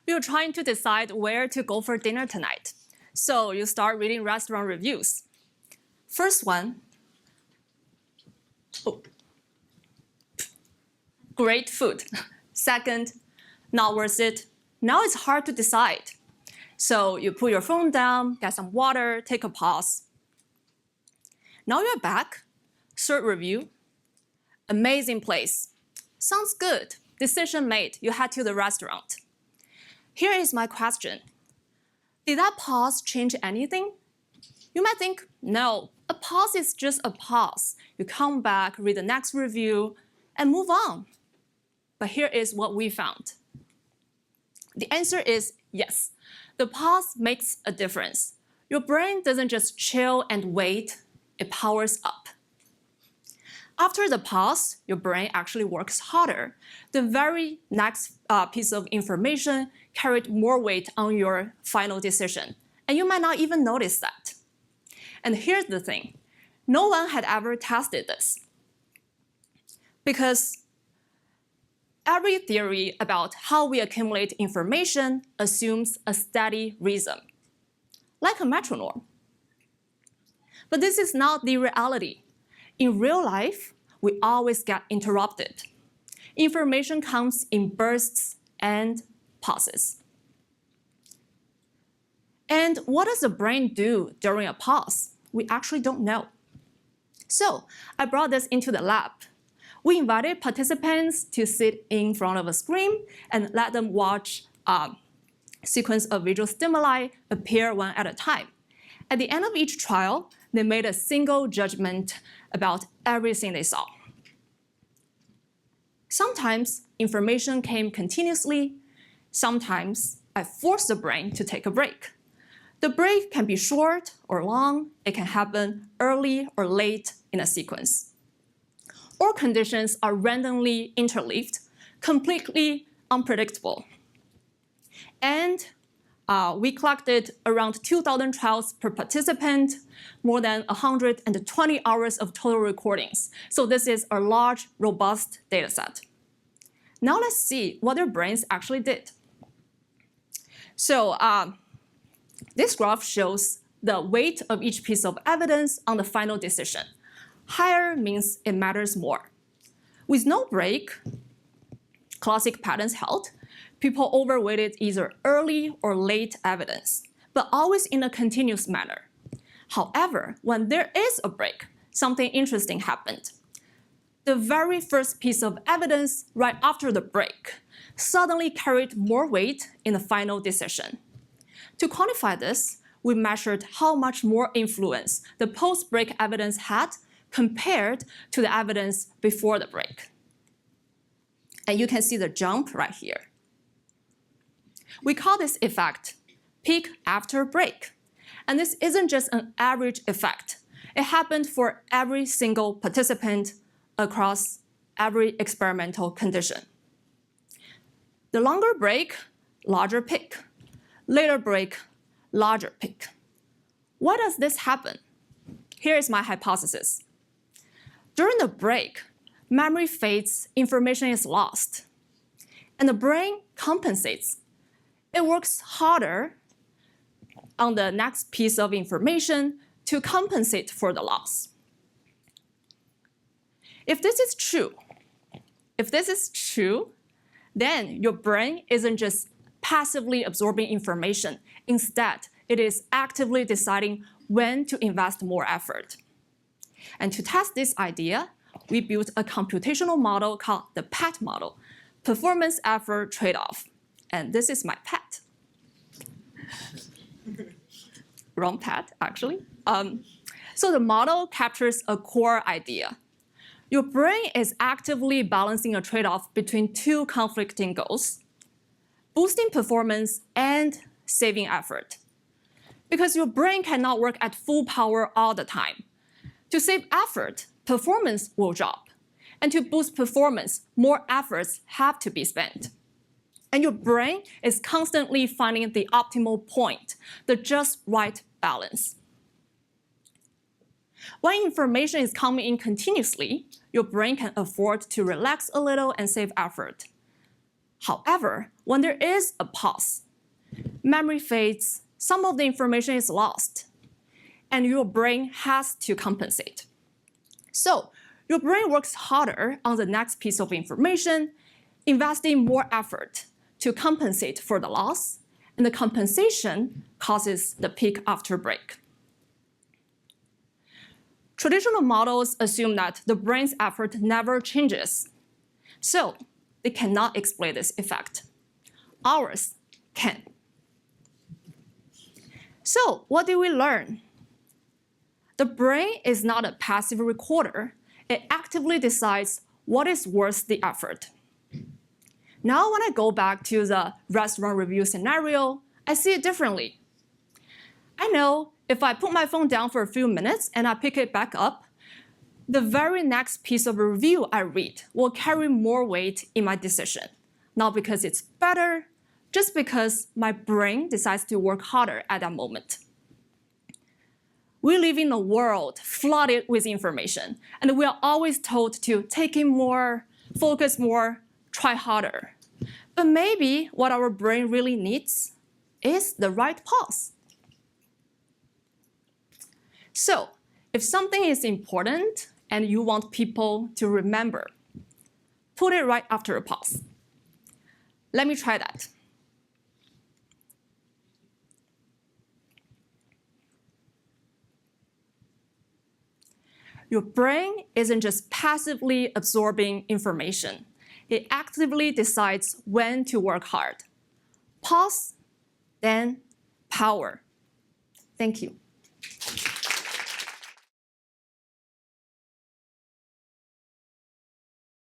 You're trying to decide where to go for dinner tonight. So you start reading restaurant reviews. First one, great food. Second, not worth it. Now it's hard to decide. So you put your phone down, get some water, take a pause. Now you're back. Third review, amazing place. Sounds good. Decision made. You head to the restaurant. Here is my question. Did that pause change anything? You might think, no, a pause is just a pause. You come back, read the next review, and move on. But here is what we found. The answer is yes. The pause makes a difference. Your brain doesn't just chill and wait, it powers up. After the pause, your brain actually works harder. The very next piece of information carried more weight on your final decision, and you might not even notice that. And here's the thing. No one had ever tested this. Because every theory about how we accumulate information assumes a steady rhythm, like a metronome. But this is not the reality. In real life, we always get interrupted. Information comes in bursts and pauses. And what does the brain do during a pause? We actually don't know. So I brought this into the lab. We invited participants to sit in front of a screen and let them watch a sequence of visual stimuli appear one at a time. At the end of each trial, they made a single judgment about everything they saw. Sometimes information came continuously. Sometimes I forced the brain to take a break. The break can be short or long. It can happen early or late in a sequence. All conditions are randomly interleaved, completely unpredictable. And we collected around 2,000 trials per participant, more than 120 hours of total recordings. So this is a large, robust data set. Now let's see what their brains actually did. So this graph shows the weight of each piece of evidence on the final decision. Higher means it matters more. With no break, classic patterns held. People overweighted either early or late evidence, but always in a continuous manner. However, when there is a break, something interesting happened. The very first piece of evidence right after the break suddenly carried more weight in the final decision. To quantify this, we measured how much more influence the post-break evidence had compared to the evidence before the break. And you can see the jump right here. We call this effect peak after break. And this isn't just an average effect. It happened for every single participant across every experimental condition. The longer break, larger peak. Later break, larger peak. Why does this happen? Here is my hypothesis. During the break, memory fades, information is lost, and the brain compensates. It works harder on the next piece of information to compensate for the loss. If this is true, then your brain isn't just passively absorbing information. Instead, it is actively deciding when to invest more effort. And to test this idea, we built a computational model called the PET model, performance effort trade-off. And this is my pet. Wrong pet, actually. So the model captures a core idea. Your brain is actively balancing a trade-off between two conflicting goals, boosting performance and saving effort. Because your brain cannot work at full power all the time. To save effort, performance will drop. And to boost performance, more efforts have to be spent. And your brain is constantly finding the optimal point, the just right balance. When information is coming in continuously, your brain can afford to relax a little and save effort. However, when there is a pause, memory fades, some of the information is lost, and your brain has to compensate. So your brain works harder on the next piece of information, investing more effort to compensate for the loss, and the compensation causes the peak after break. Traditional models assume that the brain's effort never changes, so they cannot explain this effect. Ours can. So what did we learn? The brain is not a passive recorder. It actively decides what is worth the effort. Now when I go back to the restaurant review scenario, I see it differently. I know if I put my phone down for a few minutes and I pick it back up, the very next piece of review I read will carry more weight in my decision. Not because it's better, just because my brain decides to work harder at that moment. We live in a world flooded with information, and we are always told to take in more, focus more, try harder. But maybe what our brain really needs is the right pause. So, if something is important and you want people to remember, put it right after a pause. Let me try that. Your brain isn't just passively absorbing information. It actively decides when to work hard. Pause, then power. Thank you.